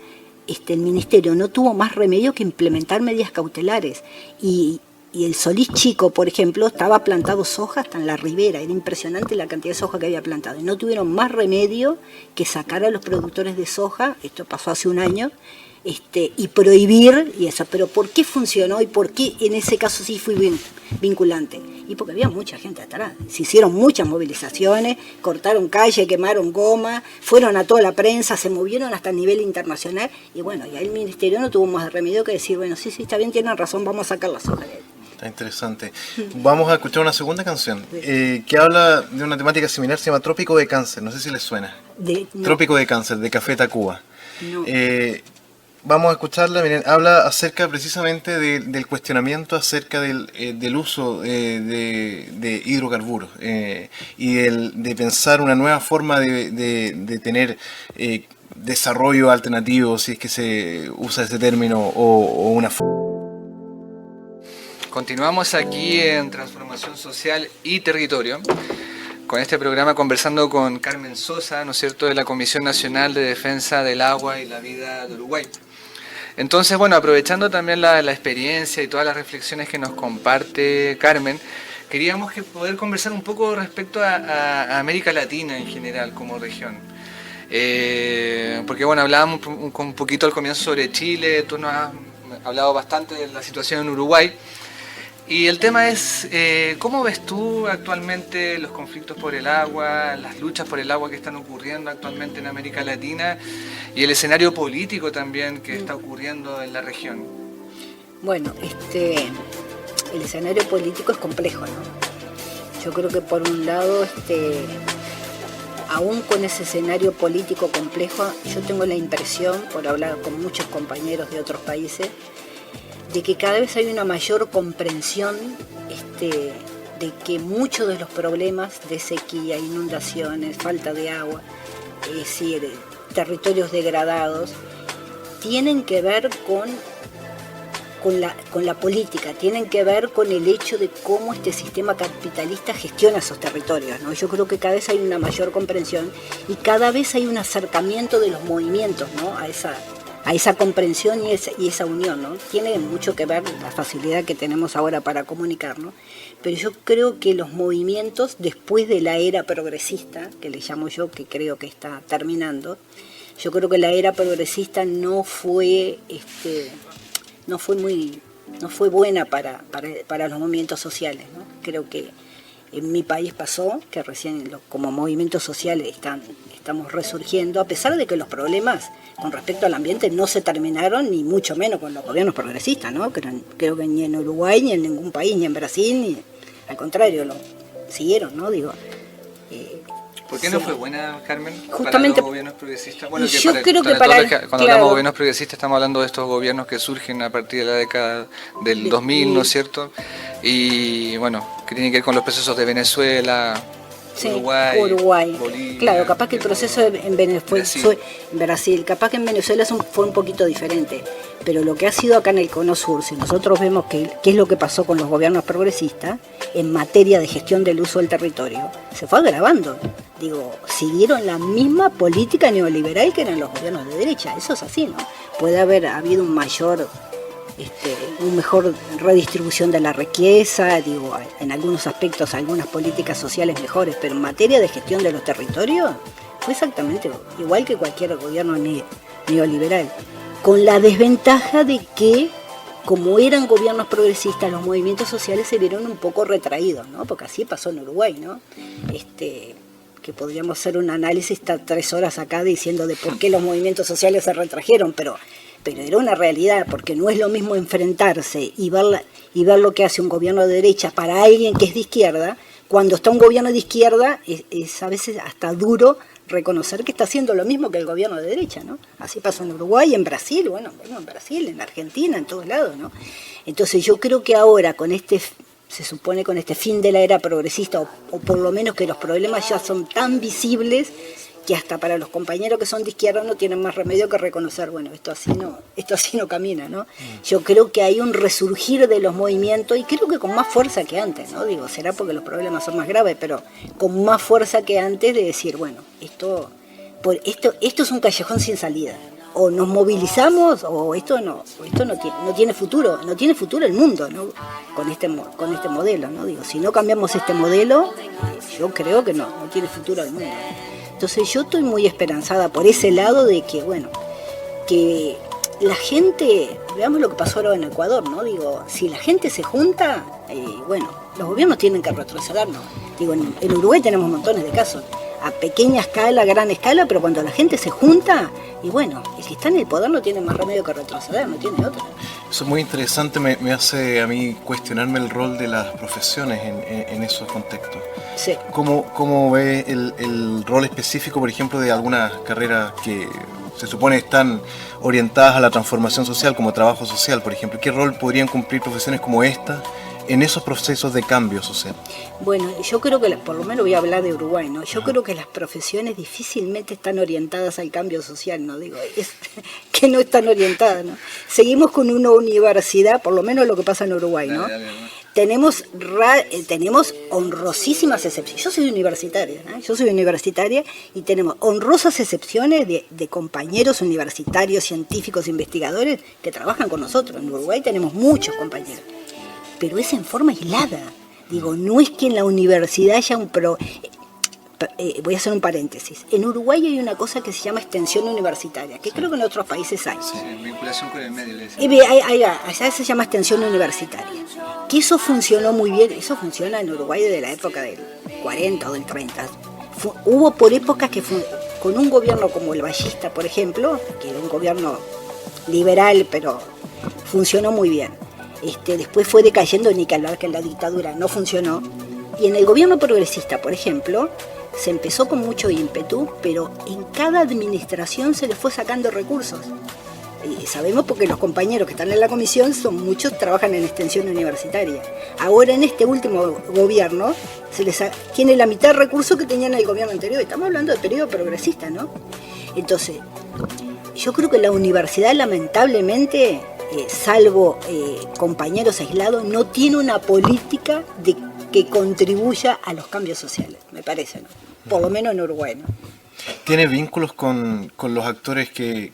el ministerio no tuvo más remedio que implementar medidas cautelares. Y el Solís Chico, por ejemplo, estaba plantado soja hasta en la ribera. Era impresionante la cantidad de soja que había plantado. Y no tuvieron más remedio que sacar a los productores de soja, esto pasó hace un año, y prohibir y eso. Pero ¿por qué funcionó y por qué en ese caso sí fue vinculante? Y porque había mucha gente atrás. Se hicieron muchas movilizaciones, cortaron calle, quemaron goma, fueron a toda la prensa, se movieron hasta el nivel internacional. Y bueno, y ahí el ministerio no tuvo más remedio que decir, bueno, sí, está bien, tienen razón, vamos a sacar la soja. Está interesante. Vamos a escuchar una segunda canción que habla de una temática similar, se llama Trópico de Cáncer, no sé si les suena. No. Trópico de Cáncer, de Café Tacuba. No. Vamos a escucharla, miren, habla acerca precisamente del cuestionamiento acerca del uso de hidrocarburos y de pensar una nueva forma de tener desarrollo alternativo, si es que se usa ese término, o una forma. Continuamos aquí en Transformación Social y Territorio, con este programa conversando con Carmen Sosa, ¿no es cierto?, de la Comisión Nacional de Defensa del Agua y la Vida de Uruguay. Entonces, bueno, aprovechando también la experiencia y todas las reflexiones que nos comparte Carmen, queríamos poder conversar un poco respecto a América Latina en general como región. Porque, bueno, hablábamos un poquito al comienzo sobre Chile, tú nos has hablado bastante de la situación en Uruguay. Y el tema es, ¿cómo ves tú actualmente los conflictos por el agua, las luchas por el agua que están ocurriendo actualmente en América Latina y el escenario político también que está ocurriendo en la región? Bueno, el escenario político es complejo, ¿no? Yo creo que por un lado, aún con ese escenario político complejo, yo tengo la impresión, por hablar con muchos compañeros de otros países, de que cada vez hay una mayor comprensión de que muchos de los problemas de sequía, inundaciones, falta de agua, es decir, territorios degradados, tienen que ver con la política, tienen que ver con el hecho de cómo este sistema capitalista gestiona esos territorios, ¿no? Yo creo que cada vez hay una mayor comprensión y cada vez hay un acercamiento de los movimientos, ¿no?, a esa comprensión y esa unión, ¿no? Tiene mucho que ver la facilidad que tenemos ahora para comunicarnos, pero yo creo que los movimientos después de la era progresista, que le llamo yo, que creo que está terminando, yo creo que la era progresista no fue buena para los movimientos sociales, ¿no? Creo que en mi país pasó que recién como movimientos sociales estamos resurgiendo, a pesar de que los problemas con respecto al ambiente no se terminaron, ni mucho menos con los gobiernos progresistas, ¿no? Creo que ni en Uruguay, ni en ningún país, ni en Brasil, ni al contrario, lo siguieron, ¿no? ¿Por qué no fue buena, Carmen, justamente para los gobiernos progresistas? Bueno, yo creo que cuando hablamos de gobiernos progresistas estamos hablando de estos gobiernos que surgen a partir de la década del 2000, ¿no es cierto? Y bueno, que tienen que ver con los procesos de Venezuela, sí, Uruguay, Bolivia, claro, capaz que el proceso en Brasil, capaz que en Venezuela fue un poquito diferente, pero lo que ha sido acá en el Cono Sur, si nosotros vemos qué es lo que pasó con los gobiernos progresistas en materia de gestión del uso del territorio, se fue agravando. Siguieron la misma política neoliberal que eran los gobiernos de derecha, eso es así, ¿no? Puede haber habido un mejor redistribución de la riqueza, en algunos aspectos, algunas políticas sociales mejores, pero en materia de gestión de los territorios fue exactamente igual que cualquier gobierno neoliberal, con la desventaja de que, como eran gobiernos progresistas, los movimientos sociales se vieron un poco retraídos, ¿no? Porque así pasó en Uruguay, ¿no? Que podríamos hacer un análisis, estar 3 horas acá diciendo de por qué los movimientos sociales se retrajeron, pero pero era una realidad, porque no es lo mismo enfrentarse y ver lo que hace un gobierno de derecha para alguien que es de izquierda. Cuando está un gobierno de izquierda es a veces hasta duro reconocer que está haciendo lo mismo que el gobierno de derecha, ¿no? Así pasó en Uruguay, en Brasil, bueno, en Brasil, en Argentina, en todos lados, ¿no? Entonces yo creo que ahora se supone con este fin de la era progresista, o por lo menos que los problemas ya son tan visibles que hasta para los compañeros que son de izquierda no tienen más remedio que reconocer, bueno, esto así no camina, ¿no? Yo creo que hay un resurgir de los movimientos, y creo que con más fuerza que antes, ¿no? Digo, será porque los problemas son más graves, pero con más fuerza que antes de decir, bueno, esto es un callejón sin salida. O nos movilizamos o esto no tiene futuro, no tiene futuro el mundo, ¿no? Con este modelo, ¿no? Digo, si no cambiamos este modelo, yo creo que no tiene futuro el mundo. Entonces yo estoy muy esperanzada por ese lado de que, bueno, que la gente, veamos lo que pasó ahora en Ecuador, ¿no? Digo, si la gente se junta, bueno, los gobiernos tienen que retroceder, ¿no? Digo, en Uruguay tenemos montones de casos, a pequeña escala, gran escala, pero cuando la gente se junta, y bueno, el que está en el poder no tiene más remedio que retroceder, no tiene otro. Eso es muy interesante, me hace a mí cuestionarme el rol de las profesiones en esos contextos. Sí. ¿Cómo ve el rol específico, por ejemplo, de algunas carreras que se supone están orientadas a la transformación social, como trabajo social, por ejemplo? ¿Qué rol podrían cumplir profesiones como esta en esos procesos de cambio social? Bueno, yo creo que, por lo menos voy a hablar de Uruguay, ¿no? Yo creo que las profesiones difícilmente están orientadas al cambio social, ¿no? Digo, es que no están orientadas, ¿no? Seguimos con una universidad, por lo menos lo que pasa en Uruguay, ¿no? Tenemos honrosísimas excepciones. Yo soy universitaria, y tenemos honrosas excepciones de compañeros universitarios, científicos, investigadores que trabajan con nosotros. En Uruguay tenemos muchos compañeros, pero es en forma aislada. Digo, no es que en la universidad haya voy a hacer un paréntesis. En Uruguay hay una cosa que se llama extensión universitaria, que creo que en otros países hay. Sí, vinculación con el medio. Allá se llama extensión universitaria. Que eso funcionó muy bien, eso funciona en Uruguay desde la época del 40 o del 30. Hubo por épocas que con un gobierno como el Ballista, por ejemplo, que era un gobierno liberal, pero funcionó muy bien. Después fue decayendo, ni que hablar que en la dictadura no funcionó. Y en el gobierno progresista, por ejemplo, se empezó con mucho ímpetu, pero en cada administración se le fue sacando recursos. Y sabemos porque los compañeros que están en la comisión muchos trabajan en extensión universitaria. Ahora en este último gobierno se les tiene la mitad de recursos que tenían en el gobierno anterior. Estamos hablando de periodo progresista, ¿no? Entonces, yo creo que la universidad lamentablemente, salvo compañeros aislados, no tiene una política que contribuya a los cambios sociales, me parece, ¿no? Por lo menos en Uruguay, ¿no? ¿Tiene vínculos con los actores que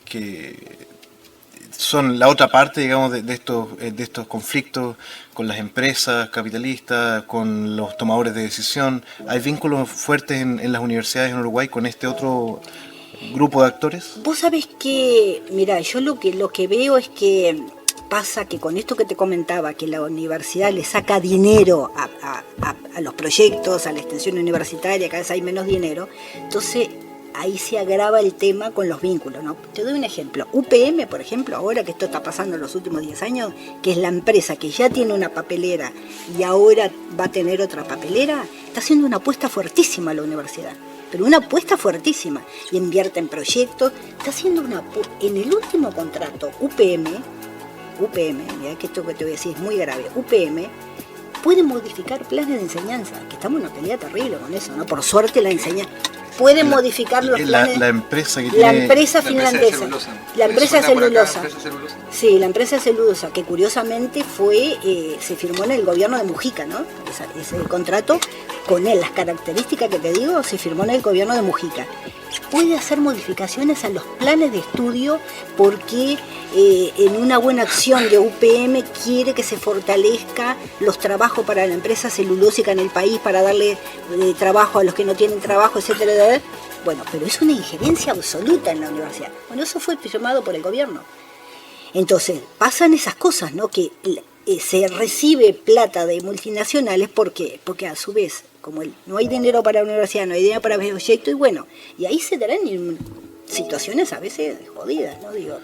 son la otra parte, digamos, de estos conflictos, con las empresas capitalistas, con los tomadores de decisión? ¿Hay vínculos fuertes en las universidades en Uruguay con este otro grupo de actores? Vos sabés que, mira, yo lo que veo es que pasa que con esto que te comentaba, que la universidad le saca dinero a los proyectos, a la extensión universitaria, cada vez hay menos dinero, entonces ahí se agrava el tema con los vínculos, ¿no? Te doy un ejemplo. UPM, por ejemplo, ahora que esto está pasando en los últimos 10 años, que es la empresa que ya tiene una papelera y ahora va a tener otra papelera, está haciendo una apuesta fuertísima a la universidad. Pero una apuesta fuertísima. Y invierte en proyectos. Está haciendo en el último contrato, UPM, mira que esto que te voy a decir es muy grave, UPM puede modificar planes de enseñanza, que estamos en una pelea terrible con eso, ¿no? Por suerte la enseñanza puede modificar los planes. La empresa que la tiene... empresa finlandesa. La empresa celulosa. Celulosa. Sí, la empresa celulosa, que curiosamente se firmó en el gobierno de Mujica, ¿no? Ese contrato, con él, las características que te digo, se firmó en el gobierno de Mujica. Puede hacer modificaciones a los planes de estudio porque en una buena acción de UPM quiere que se fortalezca los trabajos para la empresa celulósica en el país, para darle trabajo a los que no tienen trabajo, etcétera. Bueno, pero es una injerencia absoluta en la universidad. Bueno, eso fue firmado por el gobierno. Entonces, pasan esas cosas, ¿no? Que se recibe plata de multinacionales porque a su vez, como no hay dinero para la universidad, no hay dinero para proyectos, y bueno, y ahí se darán situaciones a veces jodidas, ¿no? Digo.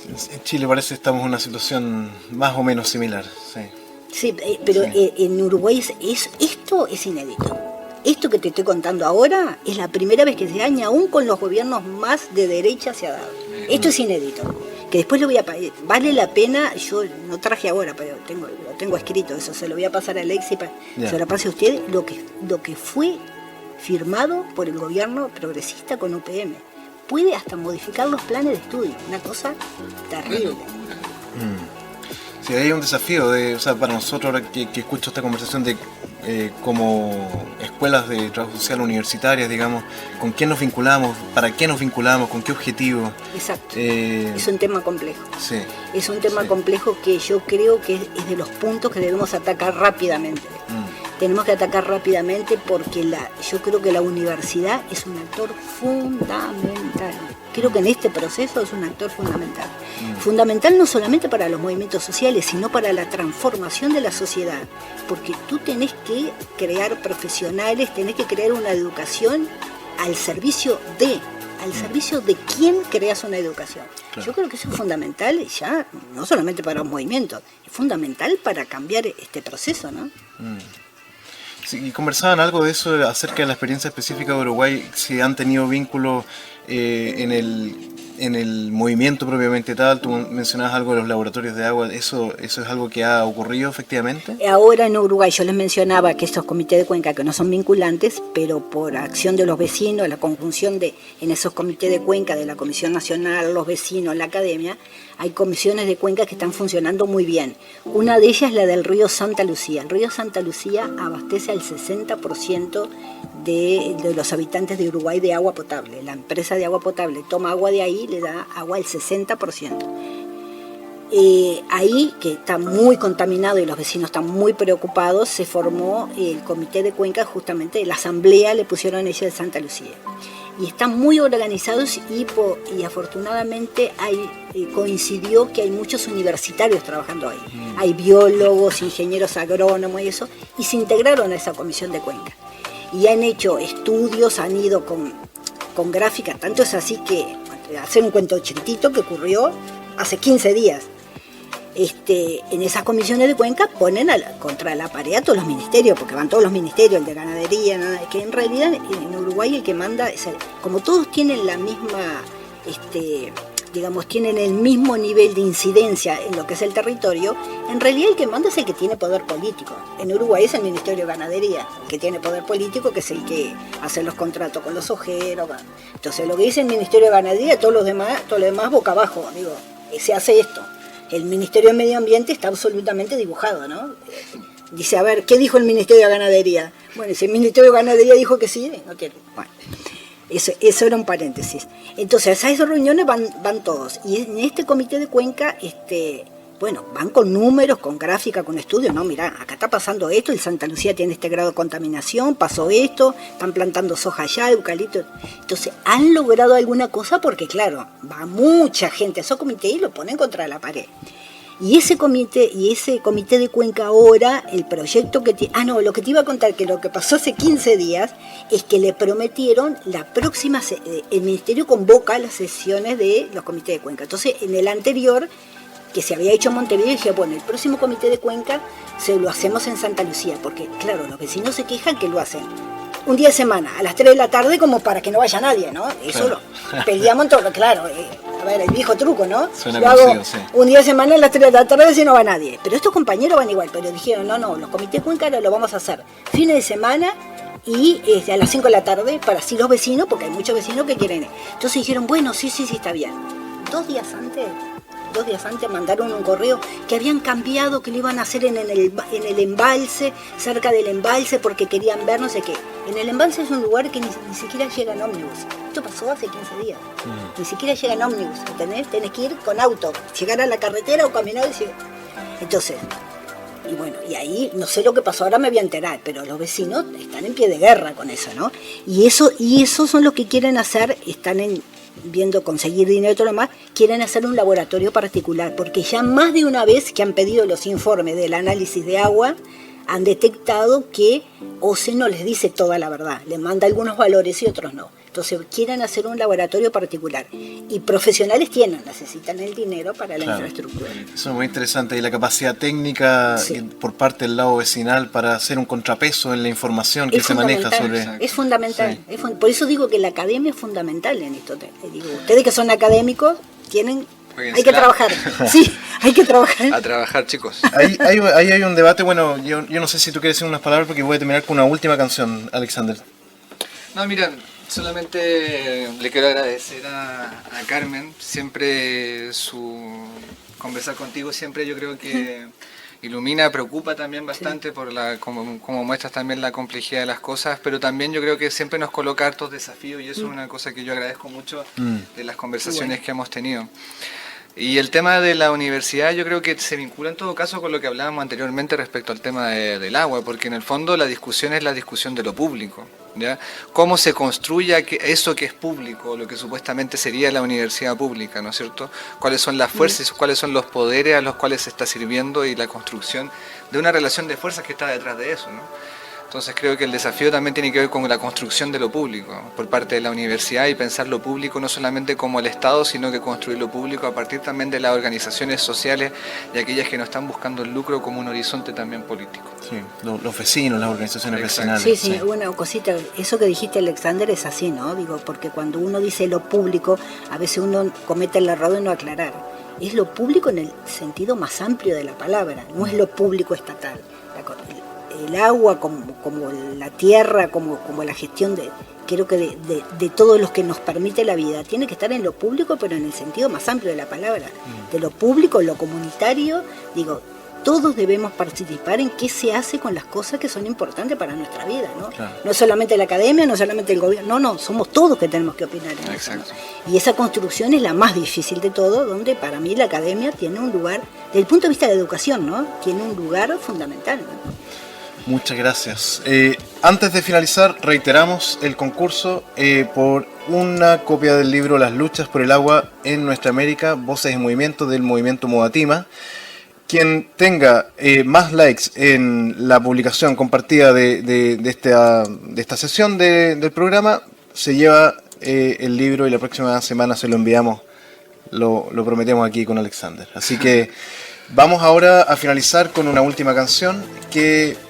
En Chile parece que estamos en una situación más o menos similar, sí. Sí, pero Sí. En Uruguay esto es inédito. Esto que te estoy contando ahora es la primera vez que se da, ni aún con los gobiernos más de derecha se ha dado. Esto es inédito. Que después lo voy a vale la pena, yo no traje ahora, pero lo tengo escrito, eso se lo voy a pasar a Alexis, se lo pase a usted, lo que fue firmado por el gobierno progresista con UPM. Puede hasta modificar los planes de estudio, una cosa terrible. Sí, hay un desafío para nosotros ahora que escucho esta conversación de como escuelas de trabajo social universitarias, digamos, con quién nos vinculamos, para qué nos vinculamos, con qué objetivo. Exacto. Es un tema complejo. Sí. Es un tema complejo que yo creo que es de los puntos que debemos atacar rápidamente. Tenemos que atacar rápidamente porque yo creo que la universidad es un actor fundamental. Creo que en este proceso es un actor fundamental. Fundamental no solamente para los movimientos sociales, sino para la transformación de la sociedad. Porque tú tenés que crear profesionales, tenés que crear una educación al servicio de quién creas una educación. Claro. Yo creo que eso es fundamental ya, no solamente para los movimientos, es fundamental para cambiar este proceso, ¿no? Sí, y conversaban algo de eso acerca de la experiencia específica de Uruguay, si han tenido vínculos en el movimiento propiamente tal. Tú mencionabas algo de los laboratorios de agua, ¿eso es algo que ha ocurrido efectivamente? Ahora en Uruguay yo les mencionaba que estos comités de cuenca que no son vinculantes, pero por acción de los vecinos, la conjunción en esos comités de cuenca de la Comisión Nacional, los vecinos, la academia, hay comisiones de cuenca que están funcionando muy bien. Una de ellas es la del río Santa Lucía. El río Santa Lucía abastece al 60% de los habitantes de Uruguay de agua potable. La empresa de agua potable toma agua de ahí, le da agua al 60%. Ahí, que está muy contaminado y los vecinos están muy preocupados, se formó el comité de cuenca, justamente la asamblea le pusieron ella de Santa Lucía. Y están muy organizados y afortunadamente coincidió que hay muchos universitarios trabajando ahí. Hay biólogos, ingenieros agrónomos y eso, y se integraron a esa comisión de cuenca. Y han hecho estudios, han ido con gráficas, tanto es así que, hacer un cuento chiquitito que ocurrió hace 15 días. En esas comisiones de cuenca ponen contra la pared a todos los ministerios, porque van todos los ministerios, el de ganadería, que en realidad en Uruguay el que manda, como todos tienen la misma, tienen el mismo nivel de incidencia en lo que es el territorio, en realidad el que manda es el que tiene poder político. En Uruguay es el Ministerio de Ganadería, el que tiene poder político, que es el que hace los contratos con los ojeros. Entonces lo que dice el Ministerio de Ganadería, todo lo demás boca abajo, se hace esto. El Ministerio de Medio Ambiente está absolutamente dibujado, ¿no? Dice, a ver, ¿qué dijo el Ministerio de Ganadería? Bueno, si el Ministerio de Ganadería dijo que sí, no quiere. Bueno, eso era un paréntesis. Entonces, a esas reuniones van todos. Y en este comité de cuenca, van con números, con gráfica, con estudios. No, mirá, acá está pasando esto, el Santa Lucía tiene este grado de contaminación, pasó esto, están plantando soja allá, eucalipto. Entonces, han logrado alguna cosa porque, claro, va mucha gente a esos comités y lo ponen contra la pared. Y ese comité de cuenca ahora, el proyecto lo que te iba a contar, que lo que pasó hace 15 días, es que le prometieron la próxima, el ministerio convoca las sesiones de los comités de cuenca. Entonces, en el anterior, que se había hecho en Montevideo, dije, bueno, el próximo comité de cuenca se lo hacemos en Santa Lucía, porque claro, los vecinos se quejan que lo hacen un día de semana, a las 3 de la tarde, como para que no vaya nadie, ¿no? Eso claro. Lo peleamos en todo, claro, a ver, el viejo truco, ¿no? Suena lo hago conocido, sí. Un día de semana a las 3 de la tarde si no va nadie, pero estos compañeros van igual, pero dijeron, no, los comités de cuenca ahora lo vamos a hacer fines de semana y a las 5 de la tarde, para así los vecinos, porque hay muchos vecinos que quieren. Entonces dijeron, bueno, sí, está bien. 2 días antes mandaron un correo que habían cambiado, que lo iban a hacer en el embalse, cerca del embalse, porque querían ver no sé qué. En el embalse es un lugar que ni siquiera llegan ómnibus. Esto pasó hace 15 días. Ni siquiera llegan ómnibus, ¿entendés? Tenés que ir con auto, llegar a la carretera o caminar. Entonces, y ahí, no sé lo que pasó, ahora me voy a enterar, pero los vecinos están en pie de guerra con eso, ¿no? Y esos son los que quieren hacer, están viendo conseguir dinero y todo lo demás, quieren hacer un laboratorio particular, porque ya más de una vez que han pedido los informes del análisis de agua, han detectado que OCE no les dice toda la verdad, les manda algunos valores y otros no. Entonces quieren hacer un laboratorio particular. Y profesionales necesitan el dinero para la infraestructura. Eso es muy interesante. Y la capacidad técnica por parte del lado vecinal para hacer un contrapeso en la información que se maneja sobre... Es fundamental. Sí. Por eso digo que la academia es fundamental en esto. Digo, ustedes que son académicos hay que trabajar. Sí, hay que trabajar. A trabajar, chicos. Ahí hay un debate. Bueno, yo no sé si tú quieres decir unas palabras porque voy a terminar con una última canción, Alexander. No, mira, solamente le quiero agradecer a Carmen. Siempre conversar contigo siempre yo creo que ilumina, preocupa también bastante por como muestras también la complejidad de las cosas, pero también yo creo que siempre nos coloca hartos desafíos y eso es una cosa que yo agradezco mucho de las conversaciones que hemos tenido. Y el tema de la universidad yo creo que se vincula en todo caso con lo que hablábamos anteriormente respecto al tema del agua, porque en el fondo la discusión es la discusión de lo público, ¿ya? Cómo se construye eso que es público, lo que supuestamente sería la universidad pública, ¿no es cierto? Cuáles son las fuerzas, cuáles son los poderes a los cuales se está sirviendo y la construcción de una relación de fuerzas que está detrás de eso, ¿no? Entonces creo que el desafío también tiene que ver con la construcción de lo público por parte de la universidad y pensar lo público no solamente como el Estado, sino que construir lo público a partir también de las organizaciones sociales y aquellas que no están buscando el lucro como un horizonte también político. Sí, los vecinos, las organizaciones vecinales. Sí, una cosita, eso que dijiste, Alexander, es así, ¿no? Digo, porque cuando uno dice lo público, a veces uno comete el error de no aclarar. Es lo público en el sentido más amplio de la palabra, no es lo público estatal. El agua, como la tierra, como la gestión creo que de todos los que nos permite la vida, tiene que estar en lo público, pero en el sentido más amplio de la palabra. De lo público, lo comunitario, digo, todos debemos participar en qué se hace con las cosas que son importantes para nuestra vida, ¿no? Claro. No solamente la academia, no solamente el gobierno, no, somos todos que tenemos que opinar en eso, ¿no? Y esa construcción es la más difícil de todo, donde para mí la academia tiene un lugar, desde el punto de vista de educación, ¿no? Tiene un lugar fundamental, ¿no? Muchas gracias. Antes de finalizar, reiteramos el concurso por una copia del libro Las luchas por el agua en nuestra América, Voces en Movimiento del Movimiento Modatima. Quien tenga más likes en la publicación compartida de esta sesión del programa, se lleva el libro y la próxima semana se lo enviamos, lo prometemos aquí con Alexander. Así que vamos ahora a finalizar con una última canción que...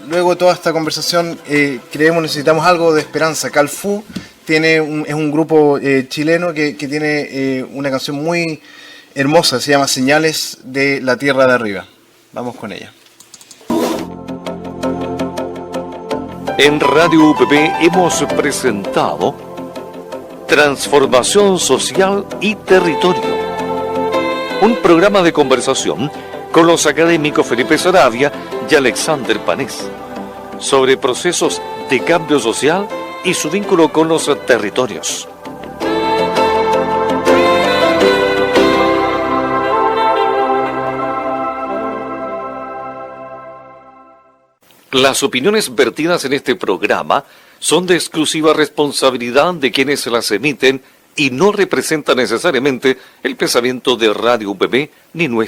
Luego de toda esta conversación necesitamos algo de esperanza. Calfú es un grupo chileno que tiene una canción muy hermosa, se llama Señales de la Tierra de Arriba. Vamos con ella. En Radio UPP hemos presentado Transformación Social y Territorio, un programa de conversación con los académicos Felipe Saravia y Alexander Panés sobre procesos de cambio social y su vínculo con los territorios. Las opiniones vertidas en este programa son de exclusiva responsabilidad de quienes las emiten y no representan necesariamente el pensamiento de Radio UPP ni nuestra